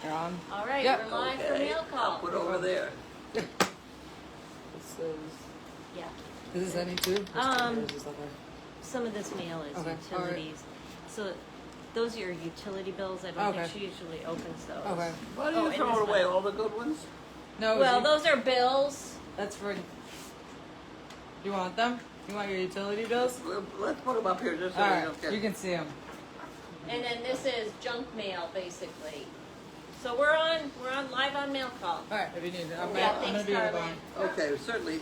You're on. All right, Yep. we're live for Okay, mail I'll call. put over there. This is. Yeah. Is this any too? Or is this other? Some of this mail is Okay, utilities. So those are your utility bills. I don't think Okay. she usually opens those. Okay. Why do Oh, you and throw this away one. all the good ones? No. Well, you, those are bills. that's for. You want them? You want your utility bills? Let's put them up here just so All we right. don't get. You can see them. And then this is junk mail, basically. So we're on live on mail call. All right. If you need it, I'm, Yeah, I'm thanks, gonna be in the Carlene. barn. Okay, certainly,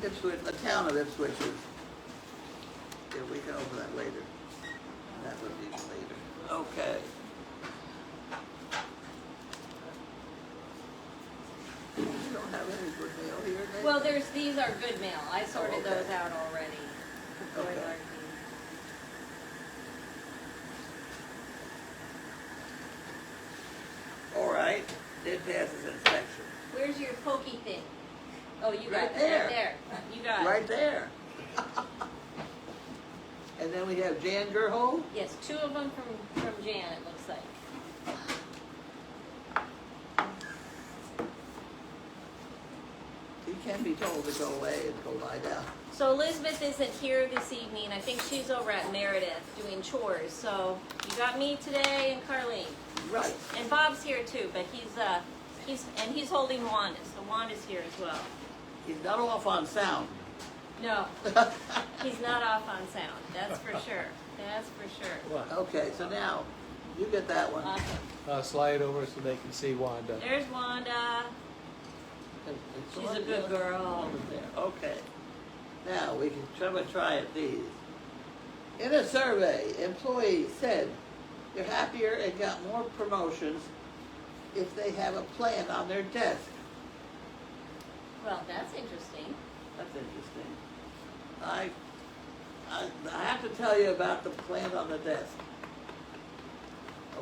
Ipswich, the town of Ipswich is. Yeah, we can open that later. That would be later. Okay. You don't have any good mail here, Nate? Well, these are good mail. I sorted okay. those out already. Okay. All right, it passes inspection. Where's your pokey thing? Oh, you got Right it. there. Right there. You got it. Right there. And then we have Jan Gerhold. Yes, two of them from Jan, it looks like. He can be told to go away and go lie down. So Elizabeth isn't here this evening. I think she's over at Meredith doing chores. So you got me today and Carlene. Right. And Bob's here too, but he's holding Wanda. So Wanda's here as well. He's not off on sound. No, he's not off on sound. That's for sure. That's for sure. What? Okay, so now you get that one. Awesome. Slide over so they can see Wanda. There's Wanda. It's She's on a good the- girl. over there. Okay. Now we can try at these. In a survey, employees said they're happier and got more promotions if they have a plant on their desk. Well, that's interesting. That's interesting. I have to tell you about the plant on the desk.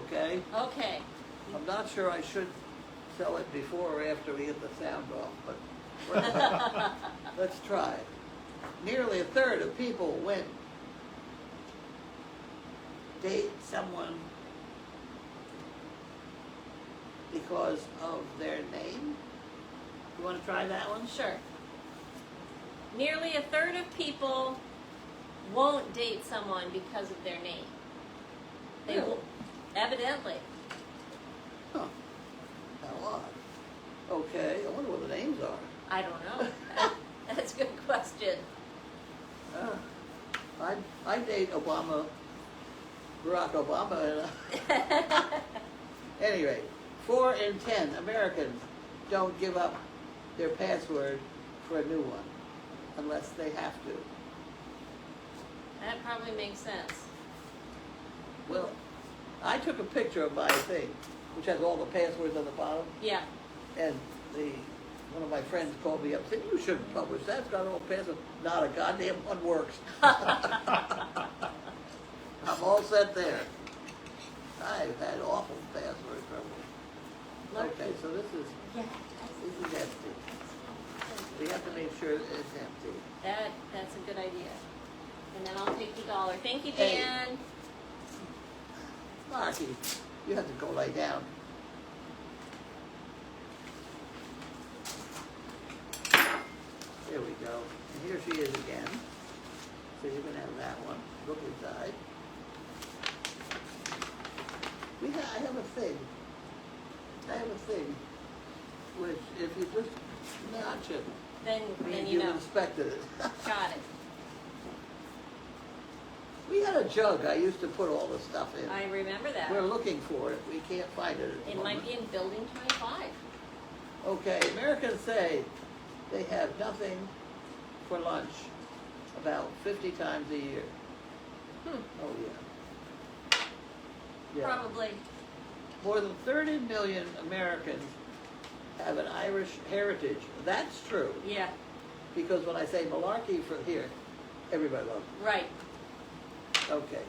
Okay? Okay. I'm not sure I should sell it before or after we get the sound off, but let's try. Nearly a third of people went date someone because of their name. You want to try that one? Sure. Nearly a third of people won't date someone because of their name. They Really? will, evidently. Huh. How odd. Okay, I wonder what the names are. I don't know. That's a good question. I date Obama, Barack Obama. And, any rate, 4 in 10 Americans don't give up their password for a new one unless they have to. That probably makes sense. Well, I took a picture of my thing, which has all the passwords on the bottom, Yeah. and one of my friends called me up and said, "You shouldn't publish that. It's got all the passwords." Not a goddamn one works. I'm all set there. I've had awful password trouble. Okay, so this is empty. We have to make sure it's empty. That's a good idea. And then I'll take the $1. Thank you, Hey. Dan. Marky, you have to go lay down. There we go. And here she is again. So you can have that one. Look inside. I have a thing. Which, if you just notch it, Then means you you've know. inspected it. Got it. We had a jug I used to put all the stuff in. I remember that. We're looking for it. We can't find it at the It moment. might be in building 25. Okay, Americans say they have nothing for lunch about 50 times a year. Hmm. Oh, yeah. Yeah. Probably. More than 30 million Americans have an Irish heritage. That's true, Yeah. because when I say malarkey from here, everybody loves it. Right. Okay.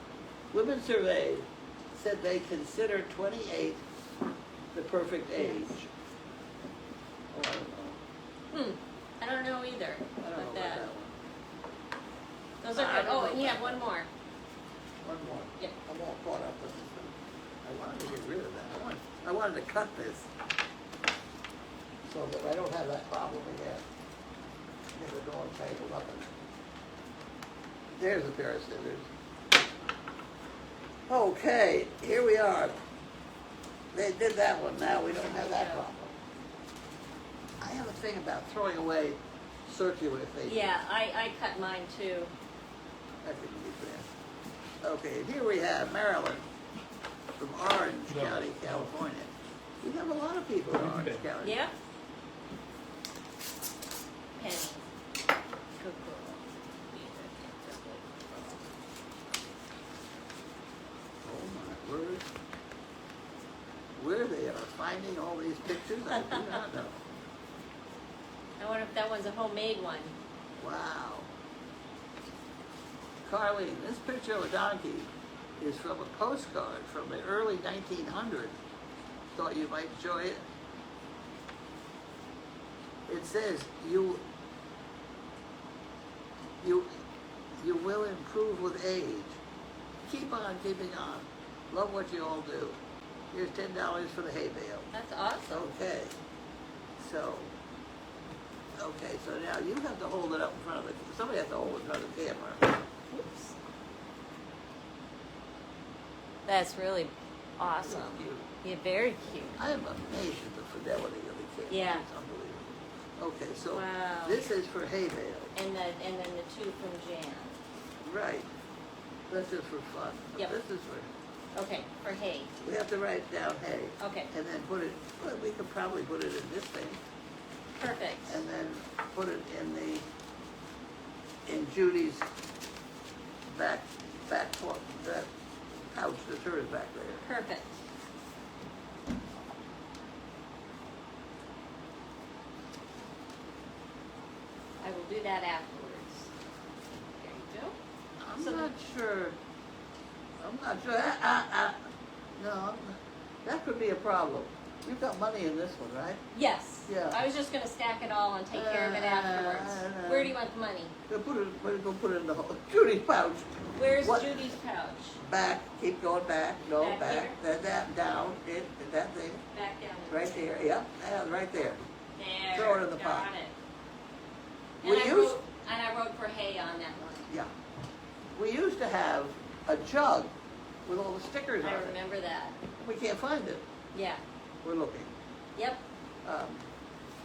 Women surveyed said they consider 28 the perfect age. Oh, I don't know. I don't know either. I don't know But about that. that one. Those are I good. don't Oh, know and you about have one more. One more. Yeah. I'm all caught up with this one. I wanted to get rid of that. I wanted to cut this so that I don't have that problem again. Get it all tangled up in it. There's a pair of scissors. Okay, here we are. They did that one, now we don't have that problem. I have a thing about throwing away circular things. Yeah, I cut mine too. That didn't be fair. Okay, here we have Maryland from Orange County, California. We have a lot of people in Orange County. Yeah. Penny. Good girl. Oh my word. Where they are finding all these pictures, I do not know. I wonder if that one's a homemade one. Wow. Carlene, this picture of a donkey is from a postcard from the early 1900s. Thought you might enjoy it. It says, you will improve with age. Keep on keeping on. Love what you all do. Here's $10 for the hay bale. That's awesome. Okay. So now you have to hold it up in front of the, somebody has to hold it in front of the camera. Oops. That's really awesome. Cute. Yeah, very cute. I am amazed at the fidelity of the camera. Yeah. It's unbelievable. Okay, so Wow. this is for hay bale. And then the two from Jan. Right. This is for fun. Yep. This is for, Okay, for hay. we have to write down hay. Okay. And then put it, well, we could probably put it in this thing. Perfect. And then put it in Judy's back that pouch that's hers back there. Perfect. I will do that afterwards. There you go. I'm So not sure. No, that could be a problem. You've got money in this one, right? Yes. Yeah. I was just going to stack it all and take care of it afterwards. Where do you want the money? Go put it in the whole, Judy's pouch. Where's What? Judy's pouch? Back, keep going back, go Back back, that down, that thing, Back down there. right there, yep, right there. There. Throw it in the got pot. it. We And used- I wrote for hay on that one. Yeah. We used to have a jug with all the stickers on I it. remember that. We can't find it. Yeah. We're looking. Yep.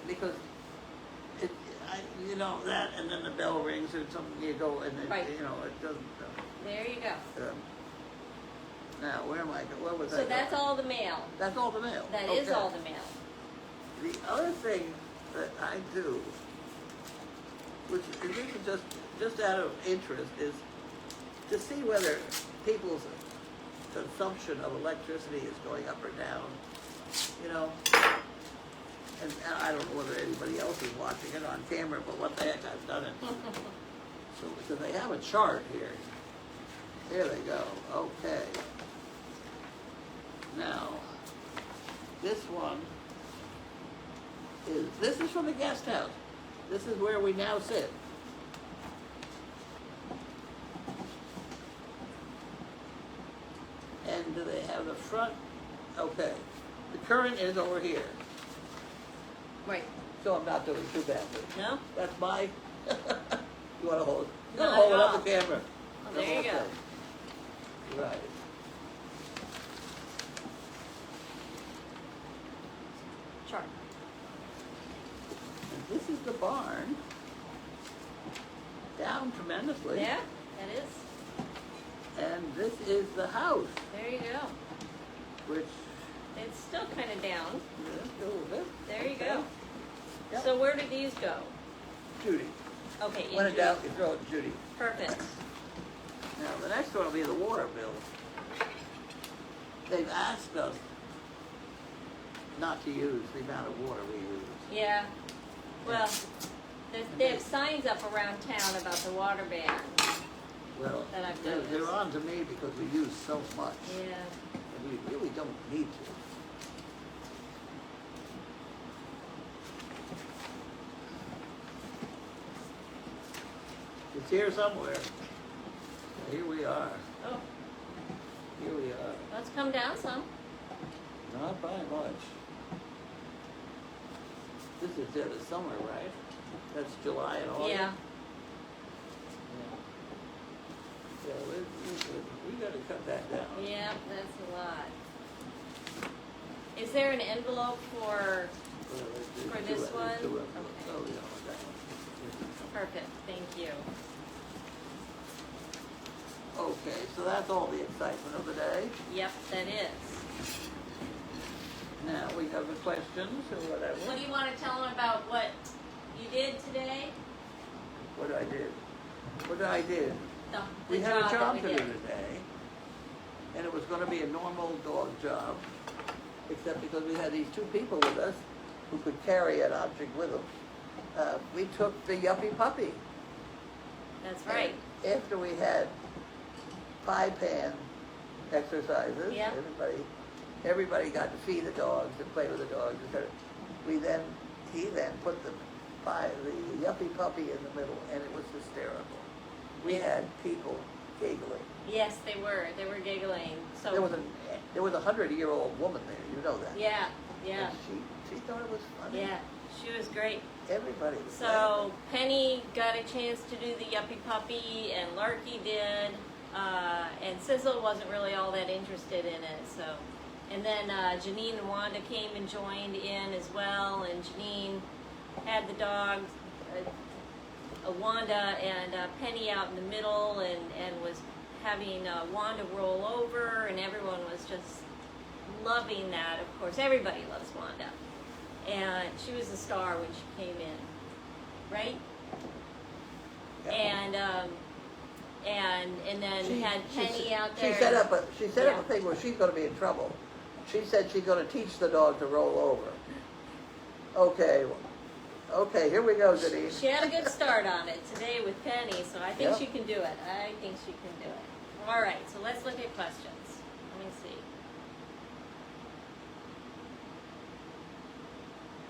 Because that, and then the bell rings or something, you go, and then, Right. it doesn't. There you go. Now, where am I? Where was I? So that's all the mail. That's all the mail. That is Okay. all the mail. The other thing that I do, which is this is just out of interest, is to see whether people's consumption of electricity is going up or down. And I don't know whether anybody else is watching it on camera, but what the heck, I've done it. So they have a chart here. There they go. Okay. Now, this one this is from the guest house. This is where we now sit. And do they have the front? Okay. The current is over here. Right. So I'm not doing too badly. No? That's my, you want to hold it? You Not want to hold at it up all. the camera. Oh, there you go. Okay. Right. Chart. And this is the barn. Down tremendously. Yeah, that is. And this is the house, There you go. which, It's still kind of down. yeah, a little bit. There you Okay. go. Yep. So where do these go? Judy. Okay. When in in doubt, you throw it to Judy. Perfect. Now, the next one will be the water bill. They've asked us not to use the amount of water we use. Yeah. Well, they have signs up around town about the water ban. Well, That I've they're noticed. on to me because we use so much. Yeah. And we really don't need to. It's here somewhere. Here we are. Oh, Here we are. let's come down some. Not by much. This is dead of summer, right? That's July and August? Yeah. Yeah, we gotta cut that down. Yeah, that's a lot. Is there an envelope for For this one? Oh, Okay. yeah, that one. perfect? Thank you. Okay, so that's all the excitement of the day. Yep, that is. Now we have the questions or whatever. What do you want to tell them about what you did today? What I did. What I did. The We had a that job we to do did. today, and it was going to be a normal dog job, except because we had these two people with us who could carry an object with them. We took the yuppie puppy. That's right. And after we had pie pan exercises, Yeah. everybody got to feed the dogs and play with the dogs. He then put the yuppie puppy in the middle, and it was hysterical. We had people giggling. Yes, they were. They were giggling. So There was a 100-year-old woman there. You know that. yeah, yeah, And she thought it was funny. yeah. She was great. Everybody was So laughing. Penny got a chance to do the yuppie puppy, and Larky did, and Sizzle wasn't really all that interested in it. So, and then Janine and Wanda came and joined in as well, and Janine had the dogs, Wanda and Penny out in the middle, and was having Wanda roll over, and everyone was just loving that. Of course, everybody loves Wanda. And she was a star when she came in, right? Yeah. And then She- had Penny out there. She set up a Yeah. thing where she's going to be in trouble. She said she's going to teach the dog to roll over. Okay, here we go, Janine. She had a good start on it today with Penny, so I think Yep. she can do it. I think she can do it. All right, so let's look at questions. Let me see.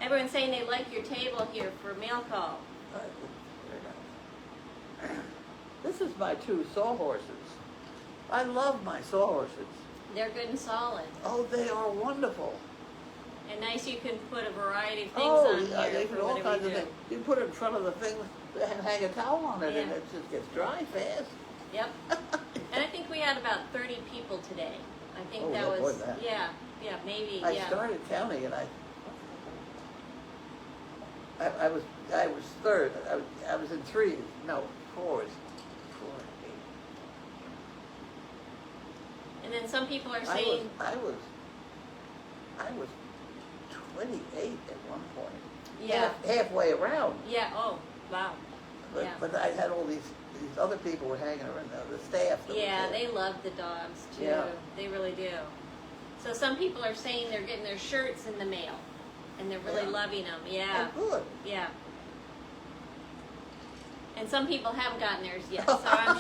Everyone's saying they like your table here for mail call. This is my two sawhorses. I love my sawhorses. They're good and solid. Oh, they are wonderful. And nice you can put a variety of things Oh, on yeah, here they for put all whatever kinds you of do. things. You put it in front of the thing and hang a towel on it, and Yeah. it just gets dry fast. Yep. And I think we had about 30 people today. I think Oh, that yeah, was, more than that. yeah, maybe, I yeah. started counting, and I was third. I was in threes. No, fours. 4, 8. And then some people are saying, I was 28 at one point. yeah, Halfway around. yeah, oh, wow. But, Yeah. but I had all these other people were hanging around, the staff. That Yeah, was there. they love the dogs too. Yeah. They really do. So some people are saying they're getting their shirts in the mail, and they're really Yeah. loving them. Yeah, Oh, good. yeah. And some people haven't gotten theirs yet, so I'm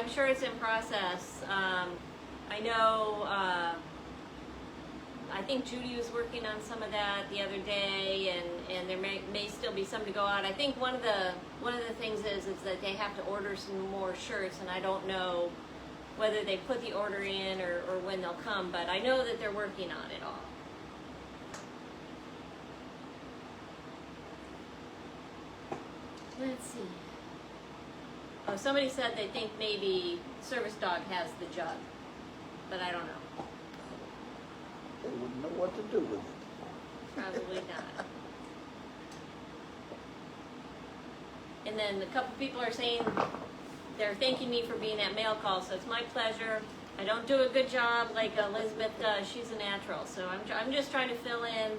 sure it's in process. I know. I think Judy was working on some of that the other day, and there may still be some to go out. I think one of the things is that they have to order some more shirts, and I don't know whether they put the order in or when they'll come, but I know that they're working on it all. Let's see. Oh, somebody said they think maybe Service Dog has the jug, but I don't know. They wouldn't know what to do with it. Probably not. And then a couple people are saying they're thanking me for being at mail call, so it's my pleasure. I don't do a good job like Elizabeth does. She's a natural, so I'm just trying to fill in.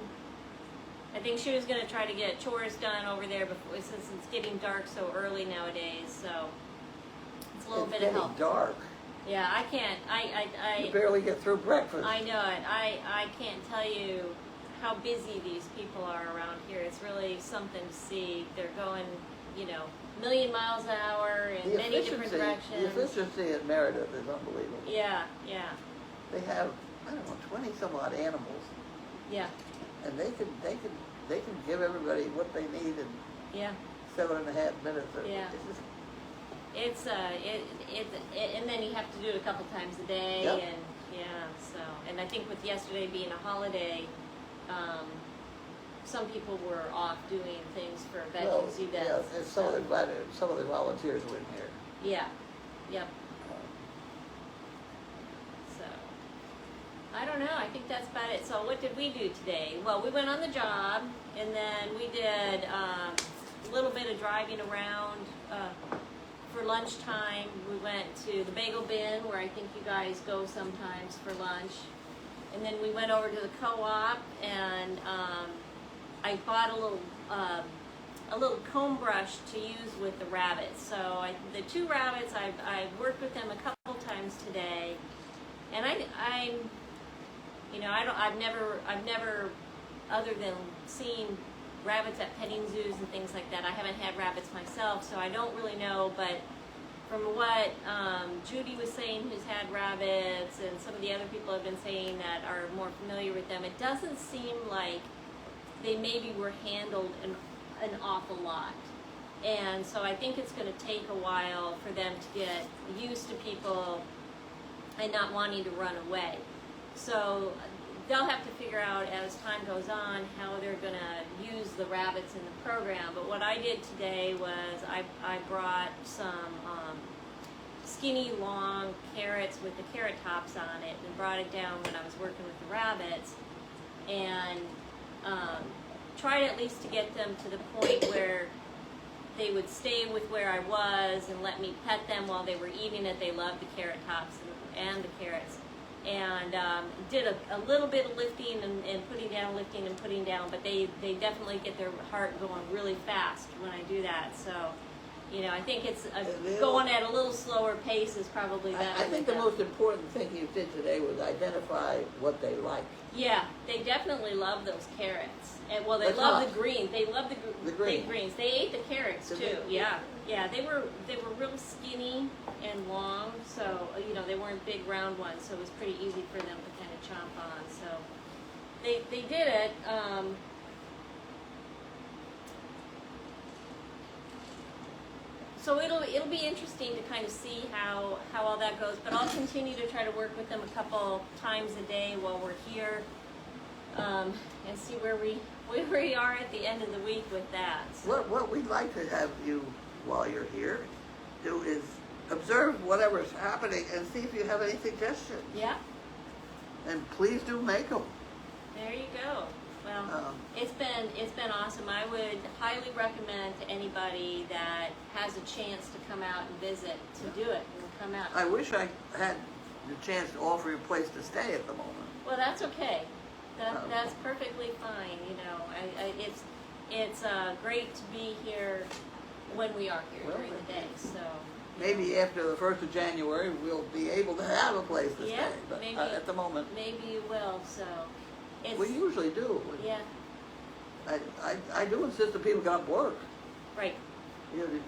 I think she was going to try to get chores done over there before, since it's getting dark so early nowadays. So it's a little bit of help. It's getting dark. Yeah, I can't. You barely get through breakfast. I know it. I can't tell you how busy these people are around here. It's really something to see. They're going, a million miles an hour in many different directions. The efficiency at Meredith is unbelievable. Yeah. They have, I don't know, 20 some odd animals, Yeah. and they can give everybody what they need in Yeah. 7.5 minutes. Yeah. It's just, It's and then you have to do it a couple times a day, Yep. and Yeah, so, and I think with yesterday being a holiday, some people were off doing things for veterans events. Yeah, and some of the volunteers were in here. Yeah, yep. So, I don't know, I think that's about it. So what did we do today? Well, we went on the job, and then we did a little bit of driving around for lunchtime. We went to the Bagel Bin, where I think you guys go sometimes for lunch. And then we went over to the co-op, and I bought a little comb brush to use with the rabbits. So the two rabbits, I worked with them a couple times today, and I've never, other than seeing rabbits at petting zoos and things like that, I haven't had rabbits myself, so I don't really know. But from what Judy was saying, who's had rabbits, and some of the other people have been saying that are more familiar with them, it doesn't seem like they maybe were handled an awful lot. And so I think it's going to take a while for them to get used to people and not wanting to run away. So they'll have to figure out as time goes on how they're going to use the rabbits in the program. But what I did today was I brought some skinny long carrots with the carrot tops on it and brought it down when I was working with the rabbits, and tried at least to get them to the point where they would stay with where I was and let me pet them while they were eating it. They loved the carrot tops and the carrots. And did a little bit of lifting and putting down, lifting and putting down, but they definitely get their heart going really fast when I do that. So, I think it's going at a little slower pace is probably better. I think the most important thing you did today was identify what they like. Yeah, they definitely love those carrots. And well, they That's love hot. the greens. They love the green. greens. They ate the carrots Did too. they? Yeah, yeah. They were real skinny and long, so they weren't big round ones. So it was pretty easy for them to kind of chomp on. So they did it. So it'll be interesting to kind of see how all that goes. But I'll continue to try to work with them a couple times a day while we're here, and see where we are at the end of the week with that. So. What we'd like to have you, while you're here, do is observe whatever's happening and see if you have any suggestions. Yeah. And please do make them. There you go. Well, it's been awesome. I would highly recommend to anybody that has a chance to come out and visit to do it and come out. I wish I had the chance to offer you a place to stay at the moment. Well, that's okay. That's perfectly fine. It's great to be here when we are here during the day. So maybe after the 1st of January we'll be able to have a place to yeah, stay. But maybe, at the moment, maybe you will. So we usually do. Yeah. I do insist that people got work. Right.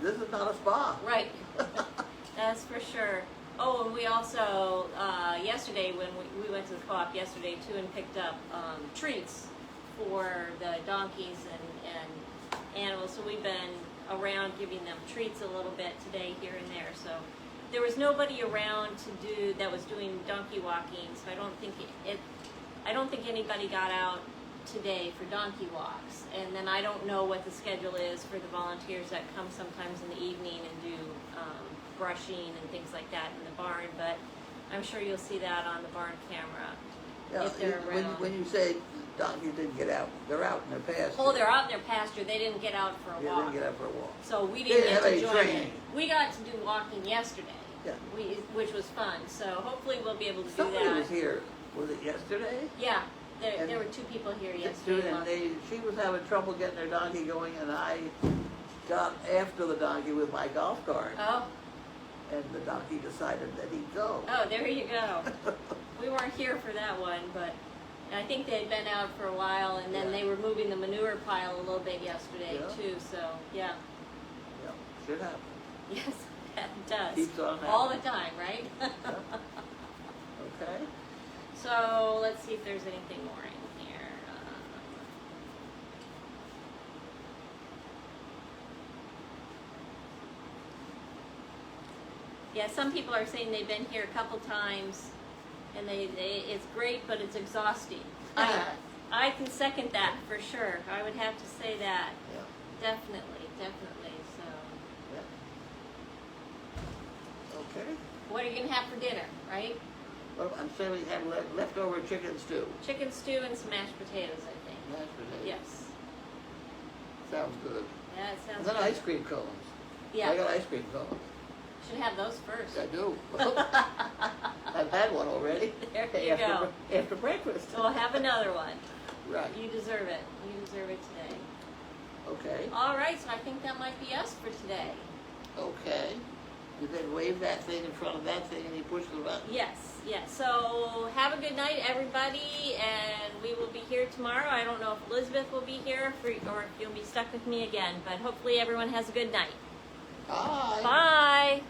This is not a spa. Right. That's for sure. Oh, and we also, yesterday when we went to the co-op yesterday too and picked up treats for the donkeys and animals. So we've been around giving them treats a little bit today here and there. So there was nobody around that was doing donkey walking. So I don't think anybody got out today for donkey walks. And then I don't know what the schedule is for the volunteers that come sometimes in the evening and do brushing and things like that in the barn, but I'm sure you'll see that on the barn camera if they're around. When you say donkeys didn't get out, they're out in their pasture. Oh, they're out in their pasture. They didn't get out for a walk. They didn't get out for a walk. So we They didn't didn't get have to any join training. it. We got to do walking yesterday, Yeah. which was fun. So hopefully we'll be able to Somebody do that. was here. Was it yesterday? Yeah, there And were two people here yesterday. And she was having trouble getting her donkey going, and I got after the donkey with my golf cart. Oh. And the donkey decided that he'd go. Oh, there you go. We weren't here for that one, but I think they'd been out for a while, and then Yeah. they were moving the manure pile a little bit yesterday Yeah. too. So yeah, Yeah, should happen. yes, that does. Keeps on all the happening. time, right? Yeah. Okay. So let's see if there's anything more in here. Yeah, some people are saying they've been here a couple times and it's great, but it's exhausting. I can second that for sure. I would have to say that. Yeah. Definitely. So, Yeah. Okay. what are you gonna have for dinner, right? Well, I'm saying we have leftover chicken stew. Chicken stew and some mashed potatoes, I think. Mashed potatoes. Yes. Sounds good. Yeah, it And sounds then good. ice cream cones. Yeah. I got ice cream cones. Should have those first. I do. I've had one already. There you go. After breakfast. We'll have another one. Right. You deserve it. You deserve it today. Okay. All right, so I think that might be us for today. Okay. You then wave that thing in front of that thing and you push the button. Yes. So have a good night, everybody, and we will be here tomorrow. I don't know if Elizabeth will be here or if you'll be stuck with me again, but hopefully everyone has a good night. Bye. Bye.